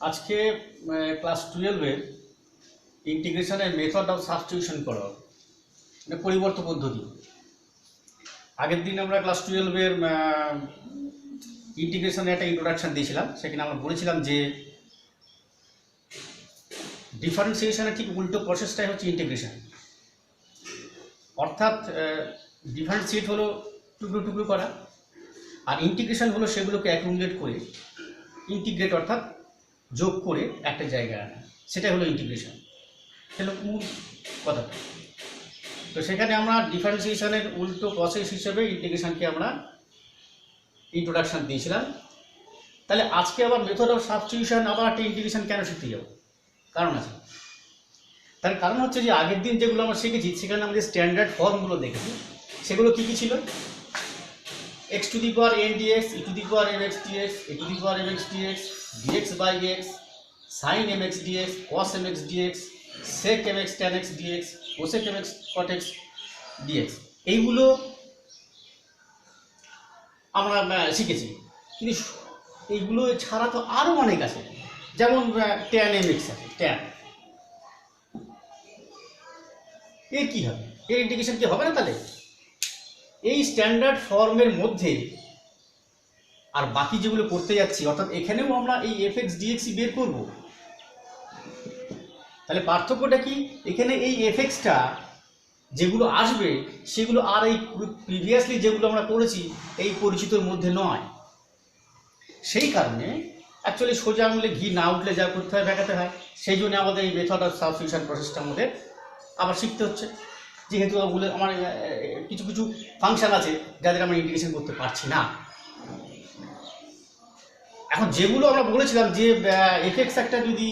আজকে ক্লাস 12-এর ইন্টিগ্রেশনের method of substitution করা মানে পরিবর্তন পদ্ধতি। আগের দিন আমরা ক্লাস 12-এর ইন্টিগ্রেশনের একটা ইন্ট্রোডাকশন দিয়েছিলাম। সেখানে আমরা বলেছিলাম যে ডিফারেন্সিয়েশনের ঠিক উল্টো প্রসেসটাই হচ্ছে ইন্টিগ্রেশন। অর্থাৎ ডিফারেন্সিয়েট হলো টুকরো টুকরো করা, আর ইন্টিগ্রেশন হলো সেগুলোকে অ্যাকুমুলেট করে ইন্টিগ্রেট অর্থাৎ যোগ করে একটা জায়গায় আনা, সেটাই হলো ইন্টিগ্রেশন। সেটা মূল কথা। তো সেখানে আমরা ডিফারেন্সিয়েশনের উল্টো প্রসেস হিসেবে ইন্টিগ্রেশনকে আমরা ইন্ট্রোডাকশন দিয়েছিলাম। তাহলে আজকে আবার মেথড অফ সাবস্টিটিউশন আবার একটা ইন্টিগ্রেশন কেন শিখতে যাব? কারণ আছে। তার কারণ হচ্ছে যে আগের দিন যেগুলো আমরা শিখেছি সেখানে আমাদের স্ট্যান্ডার্ড ফর্মগুলো দেখেছি। সেগুলো কী কী ছিল? x to the power n dx, e to the power mx dx, a to the power mx dx, dx by x, sin mx dx, cos mx dx, sec mx tan x dx, cosec mx cot x dx, এইগুলো আমরা শিখেছি। কিন্তু এইগুলো ছাড়া তো আরও অনেক আছে, যেমন tan mx আছে। tan এর কী হবে? এর ইন্টিগ্রেশন কি হবে না? তাহলে এই স্ট্যান্ডার্ড ফর্মের মধ্যে আর বাকি যেগুলো করতে যাচ্ছি, অর্থাৎ এখানেও আমরা এই এফ এক্স ডিএক্সই বের করব। তাহলে পার্থক্যটা কি? এখানে এই এফ এক্সটা যেগুলো আসবে সেগুলো আর এই প্রিভিয়াসলি যেগুলো আমরা করেছি এই পরিচিতর মধ্যে নয়। সেই কারণে অ্যাকচুয়ালি সোজা আঙুলে ঘি না উঠলে যা করতে হয় দেখাতে হয়। সেই জন্য আমাদের এই মেথড অফ সাবস্টিটিউশন প্রসেসটা আমাদের আবার শিখতে হচ্ছে, যেহেতু আমার কিছু কিছু ফাংশন আছে যাদের আমরা ইন্টিগ্রেশন করতে পারছি না। এখন যেগুলো আমরা বলেছিলাম যে এফ এক্স একটা যদি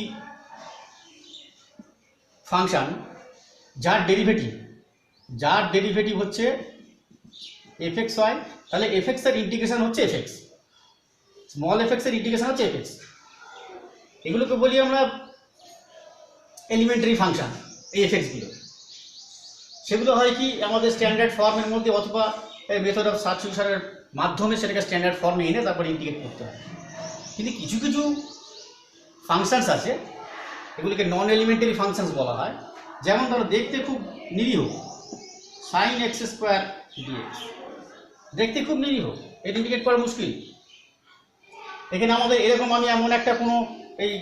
ফাংশন যার ডেরিভেটিভ হচ্ছে এফ এক্স হয়, তাহলে এফ এক্স এর ইন্টিগ্রেশন হচ্ছে F x, small F x এর ইন্টিগ্রেশন হচ্ছে এফ এক্স। এগুলোকে বলি আমরা এলিমেন্টারি ফাংশন। এই এফ এক্সগুলো সেগুলো হয় কি আমাদের স্ট্যান্ডার্ড ফর্মের মধ্যে অথবা মেথড অফ সাবস্টিটিউশনের মাধ্যমে সেটাকে স্ট্যান্ডার্ড ফর্মে এনে তারপর ইন্টিগ্রেট করতে হয়। কিন্তু কিছু কিছু ফাংশনস আছে, এগুলিকে নন এলিমেন্টারি ফাংশনস বলা হয়। যেমন ধরো দেখতে খুব নিরীহ সাইন এক্স স্কোয়ার ডিএক্স, দেখতে খুব নিরীহ, এটা ইন্ডিকেট করা মুশকিল। এখানে আমাদের এরকম আমি এমন একটা কোনো এই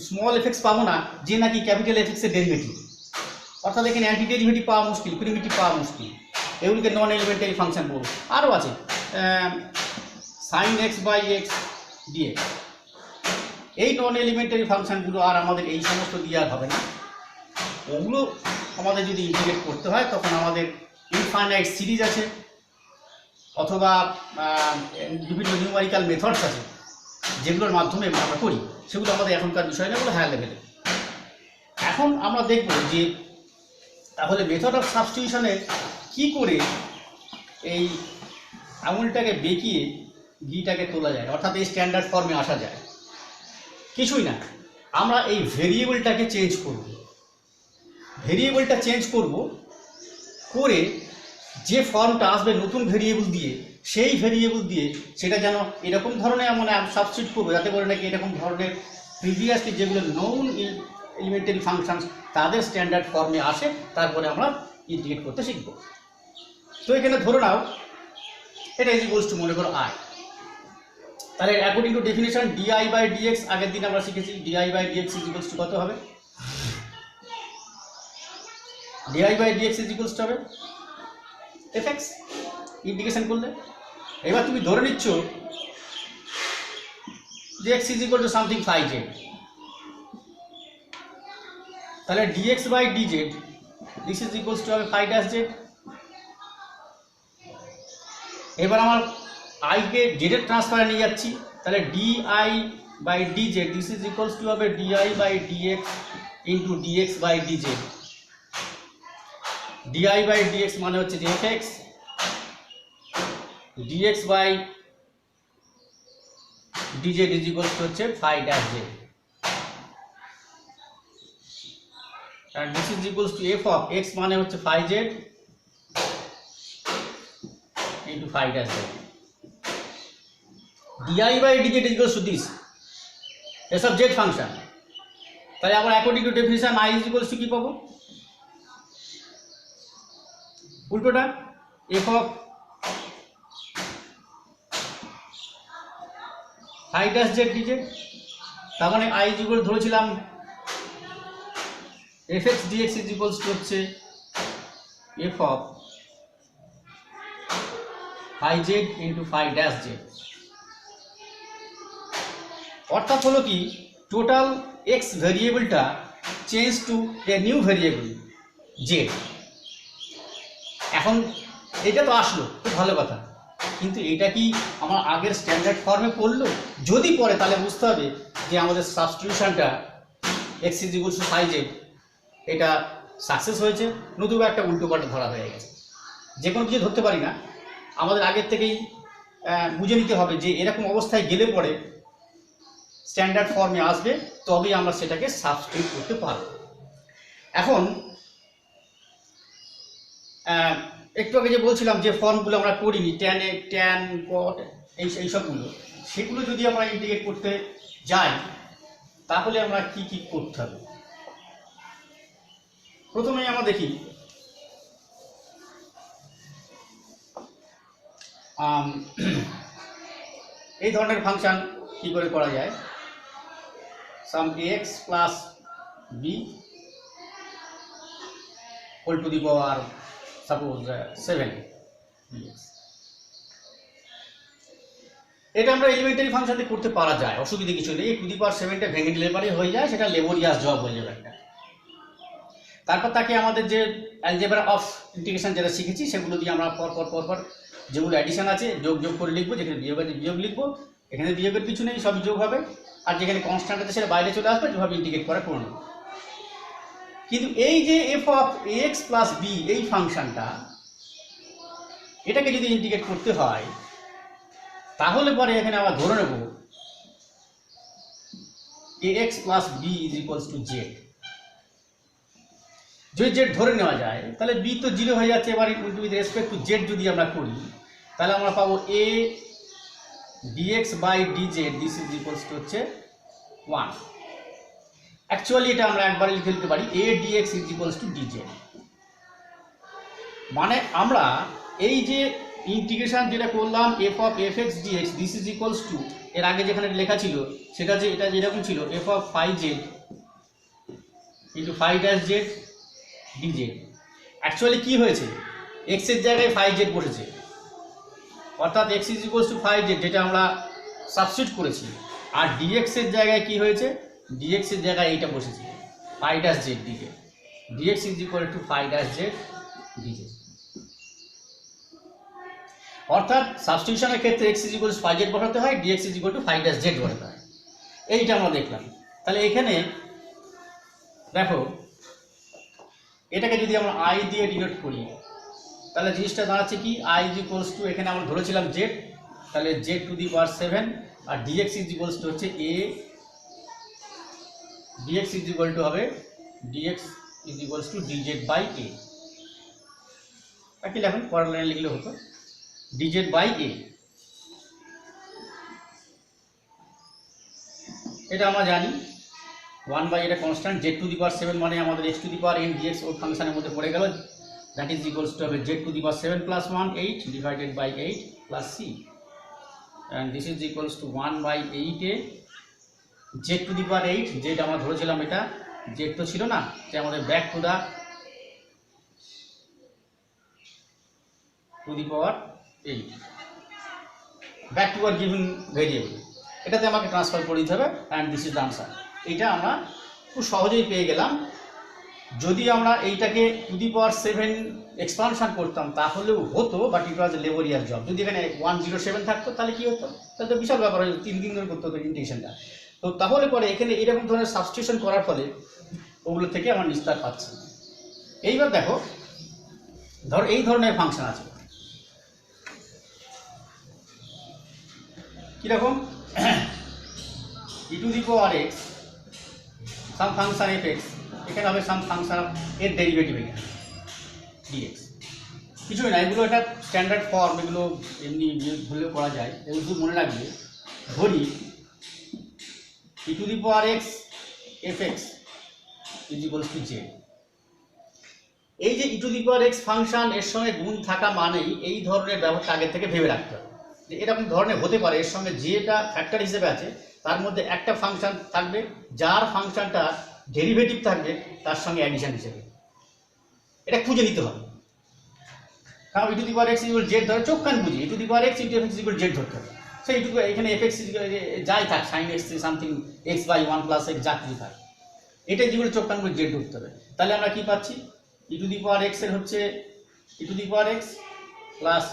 স্মল এফেক্টস পাবো না যে নাকি ক্যাপিটাল এফেক্টসের ডেরিভেটিভ, অর্থাৎ এখানে অ্যান্টি ডেরিভেটিভ পাওয়া মুশকিল, প্রিমিটিভ পাওয়া মুশকিল। এগুলিকে নন এলিমেন্টারি ফাংশন বলবো। আরও আছে sine x by x dx, এই নন এলিমেন্টারি ফাংশনগুলো আর আমাদের এই সমস্ত দিয়ে আর হবে না। ওগুলো আমাদের যদি ইন্টিগ্রেট করতে হয় তখন আমাদের ইনফাইনাইট সিরিজ আছে, অথবা বিভিন্ন নিউমেরিক্যাল মেথডস আছে যেগুলোর মাধ্যমে আমরা করি। সেগুলো আমাদের এখনকার বিষয় না, এগুলো হায়ার লেভেলে। এখন আমরা দেখব যে তাহলে মেথড অফ সাবস্টিটিউশনে কী করে এই আঙুলটাকে বেঁকিয়ে ঘিটাকে তোলা যায়, অর্থাৎ এই স্ট্যান্ডার্ড ফর্মে আসা যায়। কিছুই না, আমরা এই ভেরিয়েবলটাকে চেঞ্জ করব। ভেরিয়েবলটা চেঞ্জ করব করে যে ফর্মটা আসবে নতুন ভেরিয়েবল দিয়ে, সেই ভেরিয়েবল দিয়ে সেটা যেন এরকম ধরনের আমরা সাবস্টিটিউট করবো যাতে করে নাকি এরকম ধরনের প্রিভিয়াসলি যেগুলো নন এলিমেন্টারি ফাংশনস তাদের স্ট্যান্ডার্ড ফর্মে আসে, তারপরে আমরা ইন্টিগ্রেট করতে শিখব। তো এখানে ধরে নাও এটা ইজ ইকুয়ালস টু, মনে করো আই। তাহলে according to definition dI by dx, আগের দিন আমরা শিখেছি dI by dx is equals to কত হবে? DI by dx is equals to হবে এফ এক্স ইন্টিগ্রেশন করলে। এবার তুমি ধরে নিচ্ছ যে x is equal to something phi z, তাহলে dx by dz this is equals to হবে ফাই ড্যাশ জেড। এবার আমার আইকে জেডের ট্রান্সফারে নিয়ে যাচ্ছি, তাহলে dI by dz this is equals to হবে dI by dx into dx by dz. DI by dx মানে হচ্ছে যে f x, dx by dz is equals to হচ্ছে phi dash z, and this is equals to f of x মানে হচ্ছে phi z into phi dash z. di by dz is equals to this, এসব z function. তাহলে আবার according to definition I is equals to কি পাবো, উল্টোটা f of phi dash z dz. তার মানে আই ইজ ইকুয়াল ধরেছিলাম f x dx is equals to হচ্ছে f of phi z into phi dash z. অর্থাৎ হলো কি টোটাল এক্স ভেরিয়েবলটা change to a new variable z. এখন এটা তো আসলো, খুব ভালো কথা, কিন্তু এটা কি আমার আগের স্ট্যান্ডার্ড ফর্মে পড়লো? যদি পড়ে তাহলে বুঝতে হবে যে আমাদের সাবস্টিটিউশনটা x is equals to phi z এটা সাকসেস হয়েছে, নতুবা একটা উল্টো পাল্টা ধরা হয়ে গেছে। যে কোনো কিছু ধরতে পারি না, আমাদের আগের থেকেই বুঝে নিতে হবে যে এরকম অবস্থায় গেলে পরে স্ট্যান্ডার্ড ফর্মে আসবে, তবেই আমরা সেটাকে সাবস্টিটিউট করতে পারব। এখন একটু আগে যে বলছিলাম যে ফর্মগুলো আমরা করিনি, ট্যান এ ট্যান কট এই সবগুলো, সেগুলো যদি আমরা ইন্টিগ্রেট করতে যাই তাহলে আমরা কি কি করতে হবে। প্রথমেই আমরা দেখি এই ধরনের ফাংশন কি করে করা যায়। Sum ax plus b whole to the power suppose 7 dx। এটা আমরা এলিমেন্টারি ফাংশনে করতে পারা যায়, অসুবিধা কিছু নেই। টু দি পাওয়ার 7টা ভেঙে দিলে পারে হয়ে যায়, সেটা লেবোরিয়াস জব হয়ে যাবে একটা। তারপর তাকে আমাদের যে অ্যালজেব্রা অফ ইন্টিগ্রেশন যেটা শিখেছি সেগুলো দিয়ে আমরা পর যেগুলো অ্যাডিশন আছে যোগ করে লিখবো, যেখানে বিয়োগ আছে বিয়োগ লিখবো, এখানে বিয়োগের কিছু নেই, সব যোগ হবে, আর যেখানে কনস্ট্যান্ট আছে সেটা বাইরে চলে আসবে, যেভাবে ইন্টিগ্রেট করা করে নেব। কিন্তু এই যে f of x plus b এই ফাংশনটা, এটাকে যদি ইন্টিগ্রেট করতে হয় তাহলে পরে এখানে আবার ধরে নেব x plus b is equals to z. যদি জেড ধরে নেওয়া যায় তাহলে বি তো 0 হয়ে যাচ্ছে। এবার উইথ রেসপেক্ট টু জেড যদি আমরা করি তাহলে আমরা পাবো a dx by dz this is equals to হচ্ছে 1। অ্যাকচুয়ালি এটা আমরা একবারে লিখে দিতে পারি a dx is equals to dz. মানে আমরা এই যে ইন্টিগ্রেশন যেটা করলাম f of f x dx this is equals to, এর আগে যেখানে লেখা ছিল সেটা যে এটা যেরকম ছিল f of phi z into phi dash z dz. Actually কি হয়েছে, এক্স এর জায়গায় ফাই জেড বসেছে, অর্থাৎ x is equals to phi z যেটা আমরা সাবস্টিটিউট করেছি, আর ডিএক্স এর জায়গায় কি হয়েছে, ডিএক্স এর জায়গায় এইটা বসেছে phi dash z dz. Dx is equal to phi dash z dz. অর্থাৎ সাবস্টিটিউশনের ক্ষেত্রে x is equal to phi z বসাতে হয়, dx is equal to phi dash z বসাতে হয়। এইটা আমরা দেখলাম। তাহলে এখানে দেখো এটাকে যদি আমরা আই দিয়ে ডিনোট করি তাহলে জিনিসটা দাঁড়াচ্ছে কি, আই ইজ ইকুয়ালস টু এখানে আমরা ধরেছিলাম জেড, তাহলে জেড টু দি পাওয়ার 7, আর ডিএক্স ইজ ইকুয়ালস টু হচ্ছে a, dx is equal to হবে dx is equals to dz by a. একই লেখুন, পরের লাইনে লিখলে হতো ডিজেড বাই এ। এটা আমরা জানি 1 বাই এটা constant, z to the power 7 মানে আমাদের x to the power n dx ওর ফাংশনের মধ্যে পড়ে গেল, দ্যাট ইজ ইকুয়ালস টু হবে z to the power 7 plus 1 8 divided by 8 plus c, and this is equals to 1 by 8 a z to the power 8, z আমরা ধরেছিলাম এটা z তো ছিল না, যে আমাদের back to the power 8 back to are given variable, এটাতে আমাকে ট্রান্সফার করে দিতে হবে, and this is the answer. এইটা আমরা খুব সহজেই পেয়ে গেলাম। যদি আমরা এইটাকে টু দি পাওয়ার 7 এক্সপানশন করতাম তাহলেও হতো, but it was laborious job. যদি এখানে 107 থাকতো তাহলে কি হতো, তাহলে তো বিশাল ব্যাপার, 3 দিন ধরে করতে হতো ইন্টিগ্রেশনটা। তো তাহলে পরে এখানে এরকম ধরনের সাবস্টিটিউশন করার ফলে ওগুলো থেকে আমরা নিস্তার পাচ্ছি। এইবার দেখো, ধর এই ধরনের ফাংশন আছে, কীরকম e to the power x some function f x, এখানে হবে সাম ফাংশন অফ এর ডেরিভেটিভ এখানে ডিএক্স। কিছুই না, এগুলো একটা স্ট্যান্ডার্ড ফর্ম, এগুলো এমনি ভুলেও করা যায়, এগুলো শুধু মনে রাখবে। ধরি e to the power x fx is equals to z। এই যে e to the power x function এর সঙ্গে গুণ থাকা মানেই এই ধরনের ব্যবহারটা আগে থেকে ভেবে রাখতে হবে যে এরকম ধরনের হতে পারে, এর সঙ্গে যেটা ফ্যাক্টর হিসেবে আছে তার মধ্যে একটা ফাংশন থাকবে যার ফাংশনটা ডেরিভেটিভ থাকবে তার সঙ্গে অ্যাডিশন হিসেবে। এটা খুঁজে নিতে হবে। কারণ e to the power x equal z ধরে চোখ কান বুঝি e to the power x into fx equal z ধরতে হবে। সেই এখানে fx যাই থাক sin x something x by 1 plus x যা কিছু থাক, এটা যেগুলো চোখ কান বুঝি z ধরতে হবে। তাহলে আমরা কি পাচ্ছি, e to the power x এর হচ্ছে e to the power x plus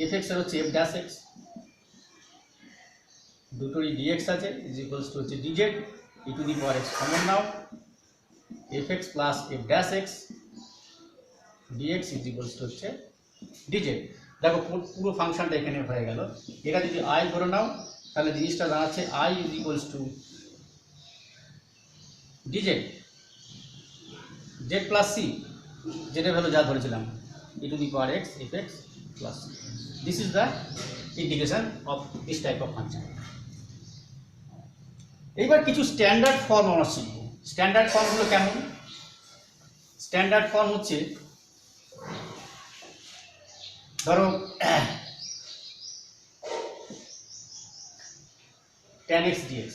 fx এর হচ্ছে f dash x, দুটোরই dx আছে is equals to হচ্ছে dz, e to the power x common now fx plus f dash x dx is equals to হচ্ছে dz। দেখো পুরো ফাংশনটা এখানে হয়ে গেল। এটা যদি i ধরে নাও তাহলে জিনিসটা দাঁড়াচ্ছে i is equals to dz z plus c, যেটা ভ্যালু যা ধরেছিলাম e to the power x fx plus c। This is the integration of this type of function। এইবার কিছু স্ট্যান্ডার্ড ফর্ম আমরা শিখব। স্ট্যান্ডার্ড ফর্মগুলো কেমন? স্ট্যান্ডার্ড ফর্ম হচ্ছে ধরো tan x dx,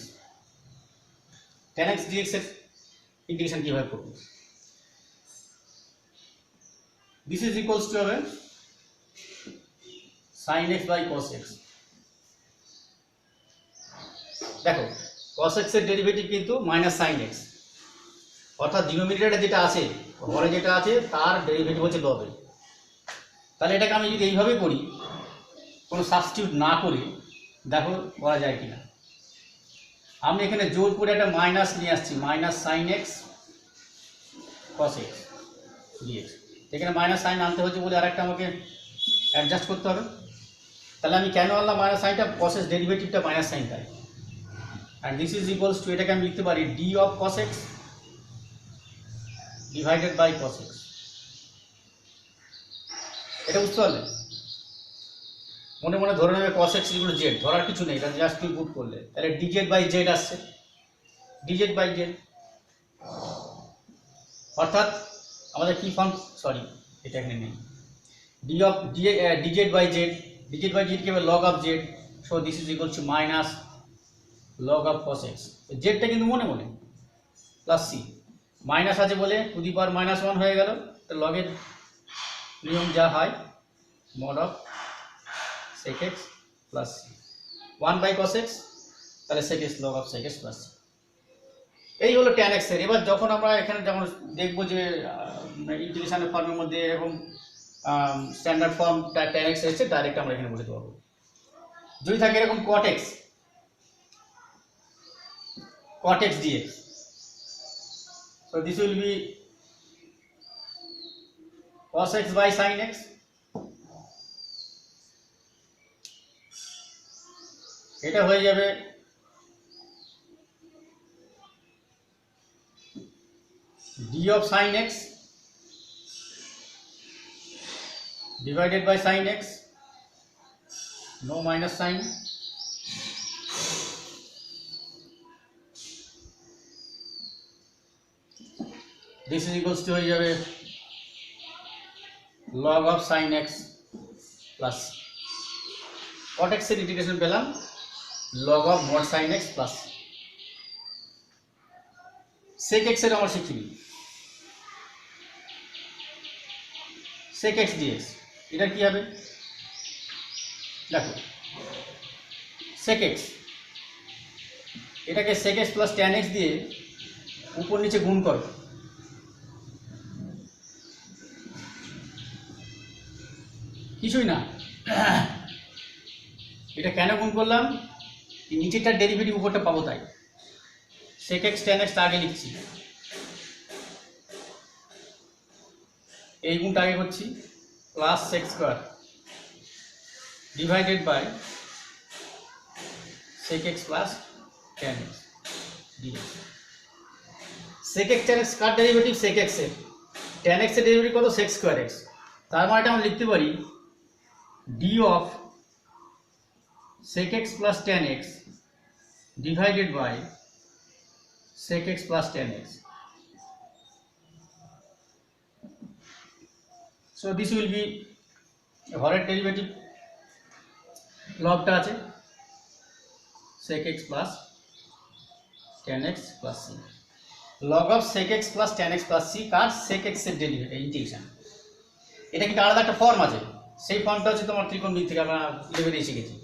tan x dx এর ইন্টিগ্রেশন কিভাবে করব? This is equals to হবে sin x by cos x। দেখো cos x এর ডেরিভেটিভ কিন্তু মাইনাস sin x, অর্থাৎ ডিনোমিনেটরে যেটা আছে হরে যেটা আছে তার ডেরিভেটিভ হচ্ছে লব। তাহলে এটাকে আমি যদি এইভাবে করি কোনো সাবস্টিটিউট না করে, দেখো করা যায় কিনা। আমি এখানে জোর করে একটা মাইনাস নিয়ে আসছি, minus sine x cos x dx. এখানে মাইনাস সাইন আনতে হচ্ছে বলে আরেকটা আমাকে অ্যাডজাস্ট করতে হবে। তাহলে আমি কেন আনলাম মাইনাস সাইনটা? কসের ডেরিভেটিভটা মাইনাস সাইন তাই। And this is equals to, এটাকে আমি লিখতে পারি d of cos x divided by cos x. এটা বুঝতে পারলে? মনে মনে ধরে নেবে cos x ইকুয়াল z, ধরার কিছু নেই, এটা জাস্ট তুই পুট করলে তাহলে dz বাই z আসছে, dz বাই z। অর্থাৎ আমাদের কি ফর্ম, সরি এটা এখানে নেই, dz by z, dz by z কি হবে log of z, so this is equal to minus log of cos x। জেডটা কিন্তু মনে মনে প্লাস c, মাইনাস আছে বলে টু দি পাওয়ার মাইনাস 1 হয়ে গেল। তো লগের নিয়ম যা হয় mod of sec x plus c 1 by cos x, তাহলে sec x log of sec x plus c। এই হলো tan x এর। এবার যখন আমরা এখানে যখন দেখবো যে ইন্টিগ্রেশনের ফর্মের মধ্যে এরকম স্ট্যান্ডার্ড ফর্ম tan x এসেছে, ডাইরেক্ট আমরা এখানে বলে দেবো। যদি থাকে এরকম cot x dx, so this will be cos x by sin x, এটা হয়ে যাবে d of sin x divided by sin x, no minus sign, this is equals to হয়ে যাবে log of sin x plus cot x এর integration পেলাম log of mod sin x plus sec x এর আমরা শিখিনি, sec x dx এটা কি হবে? দেখো sec x, এটাকে sec x plus tan x দিয়ে উপর নিচে গুণ করো, কিছুই না। এটা কেন গুণ করলাম? নিচেরটার ডেরিভেটিভ উপরটা পাবো তাই। sec x tan x আগে লিখছি, এই গুণটা আগে করছি, plus sec square divided by sec x plus tan x dx। sec x tan x কার ডেরিভেটিভ? sec x এর। tan x এর ডেরিভেটিভ কত? sec square x। তার মানে এটা আমরা লিখতে পারি d of sec x plus tan x divided by sec x plus tan x. So this will be হরের ডেরিভেটিভ লগটা আছে sec x plus tan x plus c, log of sec x plus tan x plus c car sec x এর derivative integration. এটা কিন্তু আলাদা একটা form আছে, সেই ফর্মটা হচ্ছে তোমার ত্রিকোণমিতি থেকে আমরা 11 শিখেছি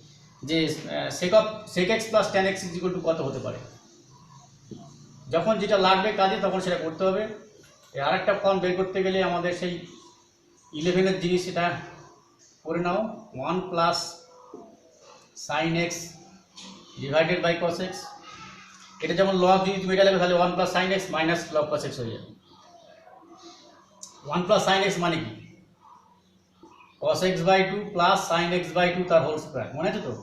যে sec x plus tan x equal to কত হতে পারে। যখন যেটা লাগবে কাজে তখন সেটা করতে হবে। আরেকটা ফর্ম বের করতে গেলে আমাদের সেই 11 জিনিস এটা করে নাও, 1 plus sine x divided by cos x. এটা যেমন লগ যদি তুমি এটা লাগবে তাহলে 1 plus sine x minus log cos x হয়ে যাবে। 1 প্লাস সাইন এক্স মানে কি cos x by 2 plus sin x by 2 তার হোল স্কয়ার, মনে আছে তো?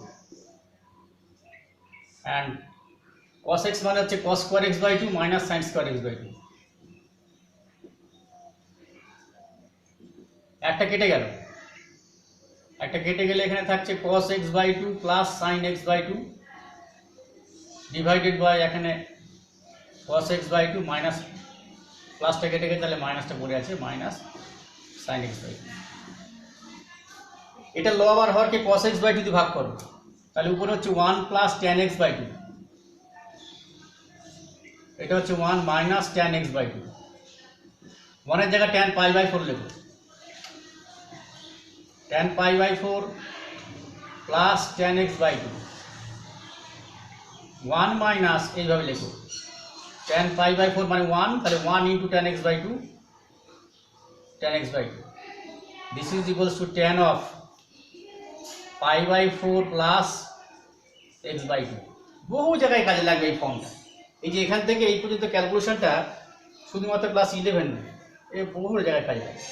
এন্ড cos x মানে হচ্ছে cos square x by 2 minus sin square x by 2। একটা কেটে গেল, একটা কেটে গেলে এখানে থাকছে cos x by 2 plus sin x by 2 divided by এখানে cos x by 2 মাইনাস প্লাসটা কেটে গেলে তাহলে মাইনাসটা পড়ে আছে মাইনাস sin x by 2। এটা লব আর হরকে cos x by 2 দিয়ে ভাগ করো তাহলে উপরে হচ্ছে 1 প্লাস tan x by 2, এটা হচ্ছে 1 মাইনাস tan x by 2। 1 এর জায়গায় tan pi by 4 লিখো, tan pi by 4 plus tan x by 2, 1 minus এইভাবে লিখো tan pi by 4 মানে 1, তাহলে 1 into tan x by 2, tan x by 2, this is equals to tan of pi by 4 plus x by 2। বহু জায়গায় কাজে লাগবে এই ফর্মটা। এই যে এখান থেকে এই পর্যন্ত ক্যালকুলেশনটা শুধুমাত্র ক্লাস 11 নয়, এই বহু জায়গায় কাজে লাগে।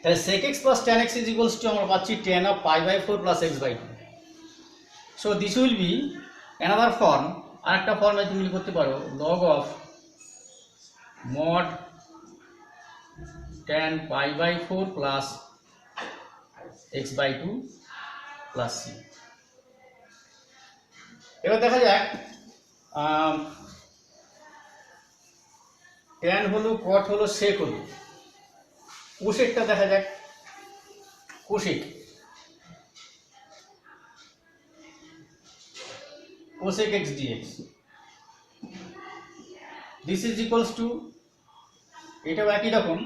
তাহলে sec x plus tan x is equals to আমরা পাচ্ছি tan of pi by 4 plus x by 2। so this will be another form, আরেকটা ফর্মে তুমি করতে পারো log of mod tan pi by 4 plus x by 2 plus c। এবার দেখা যাক tan হলো cot হলো sec হলো, কোসেকটা দেখা যাক। Cosec cosec x dx, this is equals to এটাও একই রকম,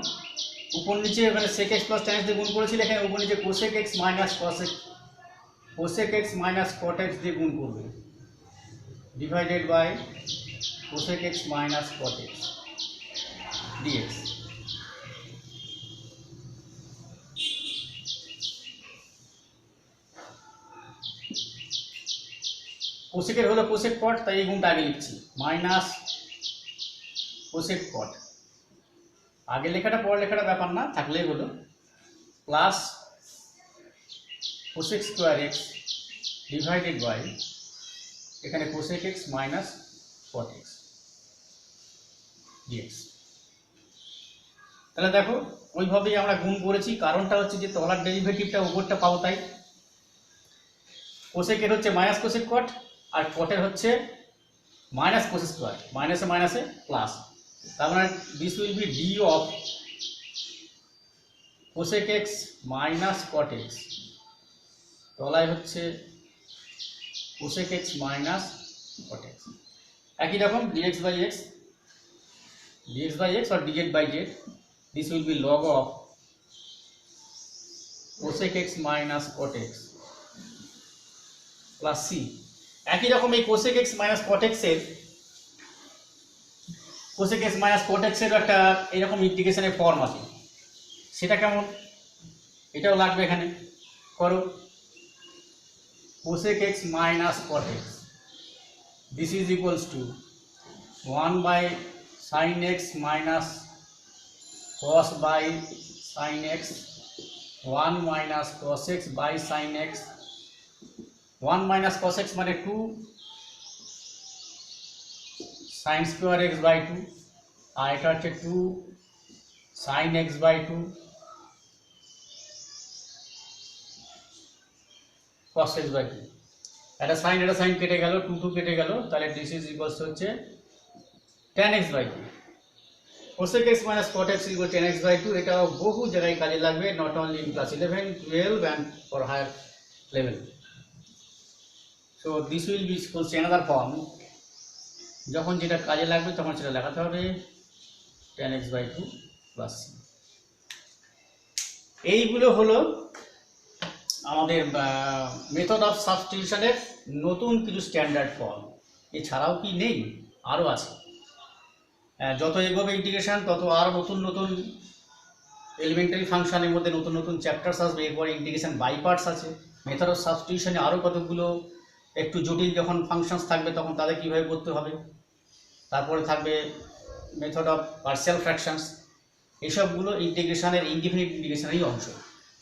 উপর নিচে মানে sec x plus tan x দিয়ে গুণ করেছিল, এখানে উপর নিচে cosec x minus cosec x minus cot x দিয়ে গুণ করবে divided by cosec x minus cot x dx। কোসেকের হলো কোসেক কট, তাই এই গুণটা আগে লিখছি মাইনাস কোসেক কট, আগে লেখাটা পরে লেখাটা ব্যাপার না, থাকলেই হলো plus cosec square x divided by এখানে cosec x minus cot x dx. তাহলে দেখো ওইভাবেই আমরা গুণ করেছি, কারণটা হচ্ছে যে তলার ডেরিভেটিভটা উপরটা পাবো, তাই কোসেকের হচ্ছে মাইনাস কোসেক কট আর কটের হচ্ছে মাইনাস কোসেক স্কোয়ার, মাইনাসে মাইনাসে প্লাস, তার মানে this will be d of cosec x minus cot x, তলায় হচ্ছে cosec x minus cot x. একই রকম dx by x or dz by z, this will be log of cosec x minus cot x plus c। একই রকম এই cosec x minus cot x এর cosec x minus cot x এর একটা এরকম ইন্টিগ্রেশনের ফর্ম আছে, সেটা কেমন এটাও লাগবে এখানে করো। cosec x minus cot x, this is equals to 1 by sin x minus cos by sin x, 1 minus cos x by sin x, 1 minus cos x মানে 2 sin square x by 2, আর এটা হচ্ছে 2 sin x by 2 cos x by 2। একটা sign কেটে গেল, 2 কেটে গেল, তাহলে this is equals হচ্ছে tan x by 2। cosec x minus cot x equal tan x by 2, এটা বহু জায়গায় কাজে লাগবে, not only in class 11, 12 and for higher level. So this will be equals to another form, যখন যেটা কাজে লাগবে তখন সেটা লেখাতে হবে tan x by 2 plus c। এইগুলো হলো আমাদের মেথড অফ সাবস্টিটিউশনের নতুন কিছু স্ট্যান্ডার্ড ফর্ম। এছাড়াও কি নেই, আরও আছে। যত এগোবে ইন্টিগ্রেশন তত আরও নতুন নতুন এলিমেন্টারি ফাংশনের মধ্যে নতুন নতুন চ্যাপ্টার্স আসবে। এরপরে ইন্টিগ্রেশন বাই পার্টস আছে, মেথড অফ সাবস্টিটিউশনে আরও কতগুলো একটু জটিল যখন ফাংশনস থাকবে তখন তাদের কীভাবে করতে হবে। তারপরে থাকবে মেথড অফ পার্সিয়াল ফ্র্যাকশনস, এসবগুলো ইন্টিগ্রেশনের ইনডিফিনিট ইন্টিগ্রেশনেরই অংশ।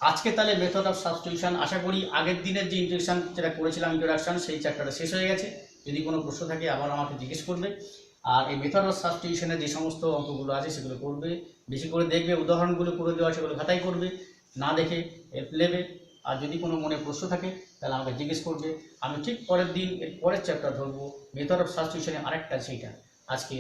আজকে তাহলে মেথড অফ সাবস্টিটিউশন, আশা করি আগের দিনের যে ইন্ট্রোডাকশন যেটা করেছিলাম ইন্ট্রোডাকশন, সেই চ্যাপ্টারটা শেষ হয়ে গেছে। যদি কোনো প্রশ্ন থাকে আবার আমাকে জিজ্ঞেস করবে। আর এই মেথড অফ সাবস্টিটিউশনের যে সমস্ত অঙ্কগুলো আছে সেগুলো করবে, বেশি করে দেখবে, উদাহরণগুলো করে দেওয়া সেগুলো খাতায় করবে, না দেখে নেবে। আর যদি কোনো মনে প্রশ্ন থাকে তাহলে আমাকে জিজ্ঞেস করবে। আমি ঠিক পরের দিন এর পরের চ্যাপ্টার ধরবো মেথড অফ সাবস্টিটিউশনের আরেকটা, সেইটা। আজকে